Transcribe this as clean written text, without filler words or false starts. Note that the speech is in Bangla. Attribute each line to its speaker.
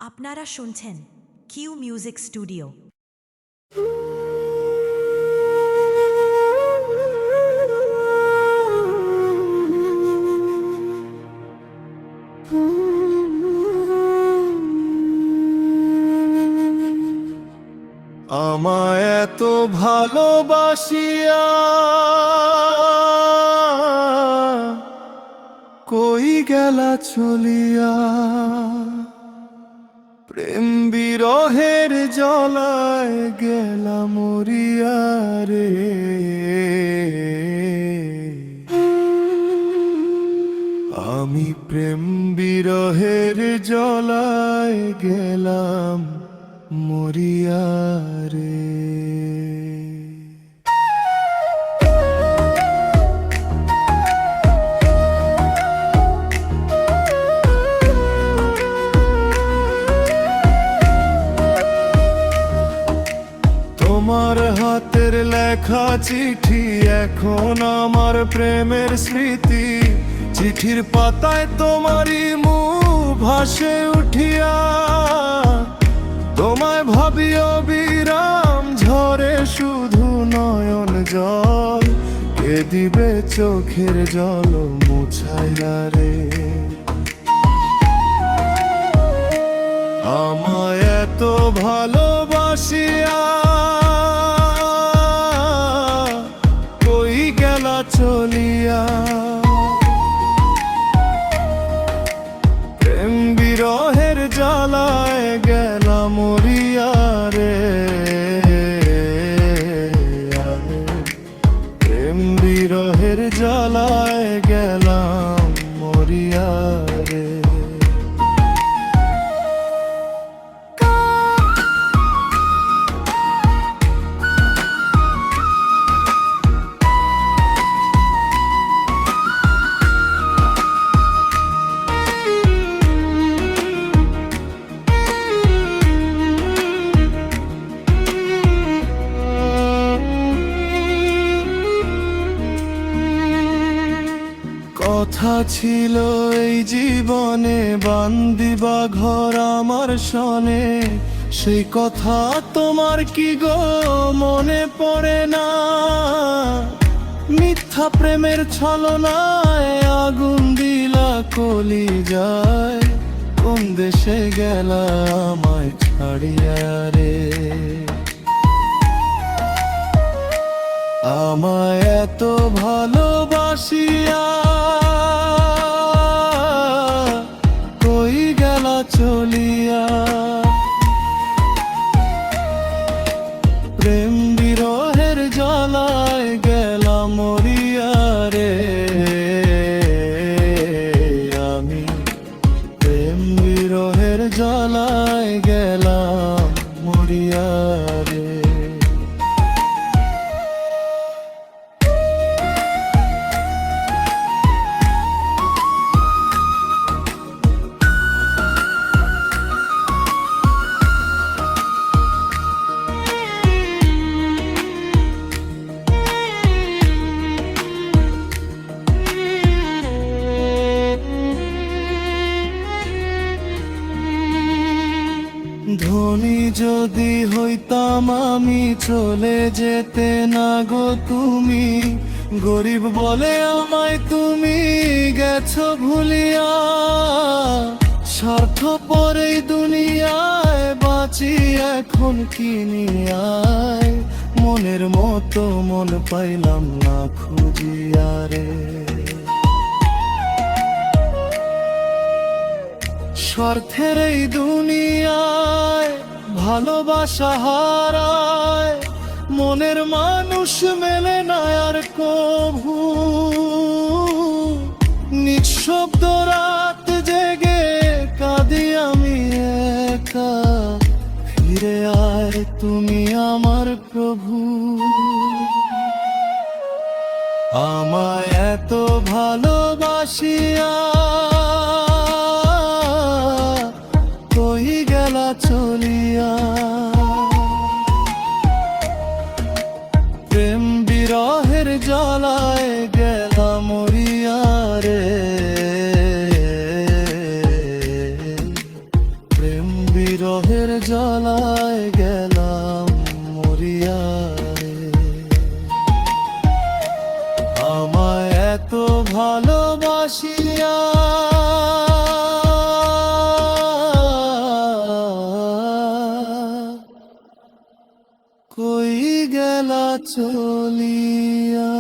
Speaker 1: আপনারা শুনছেন কিউ মিউজিক স্টুডিও।
Speaker 2: আমায় এত ভালোবাসিয়া কই গেলা চলিয়া, প্রেম বিরহের জলায় গেলা মরিয়া রে। আমি প্রেম বিরহের জলায় গেলাম মরিয়া রে। তোমার হাতের লেখা চিঠি এখন আমার প্রেমের স্মৃতি। চিঠির পাতায় তোমারই মুখ ভাসে উঠিয়া, তোমায় ভাবি অবিরাম ঝরে শুধু নয়ন জল। কে দিবে চোখের জল মুছাইয়া রে। আমায় এত ভালোবাসিয়া কই গেলা চলিয়া, প্রেম বিরহের জ্বালায় গেলা মরিয়া রে। প্রেম বিরহের জ্বালায় গেলাম মরিয়া রে। কথা ছিল এই জীবনে বান্দিবা ঘর আমার সনে, সেই কথা তোমার কি গো মনে পড়ে না? মিথ্যা প্রেমের ছলনায় আগুন দিলা কলি যায়, কোন দেশে গেলা আমায় ছাড়িয়া রে। আমায় এত ভালোবাসিয়া কই গেলা চলিয়া, প্রেম বিরহের জ্বালায় গেলা মরিয়া রে। আমি প্রেম বিরহের জ্বালায় গেলাম মরিয়া রে। ধনী যদি হইতাম আমি চলে যেতে না গো তুমি, গরিব বলে আমায় তুমি গেছো ভুলিয়া। স্বার্থপর এই দুনিয়ায় বাঁচি এখন কিনিয়ায়, মনের মতো মন পাইলাম না খুঁজিয়া রে। স্বার্থের এই দুনিয়ায় ভালোবাসা হারায়, মনের মানুষ মেলে না আর কভু। নিঃশব্দ রাত জেগে কাঁদি আমি একা, ফিরে আয় তুমি আমার প্রভু। আমায় এত ভালোবাসিয়া কই গেলা চলিয়া, প্রেম বিরহের জ্বালায় গেলা মরিয়া রে। প্রেম জ্বলায় গেলাম মরিয়া রে। আমায় এত ভালোবাসিয়া কই গেলা চলিয়া।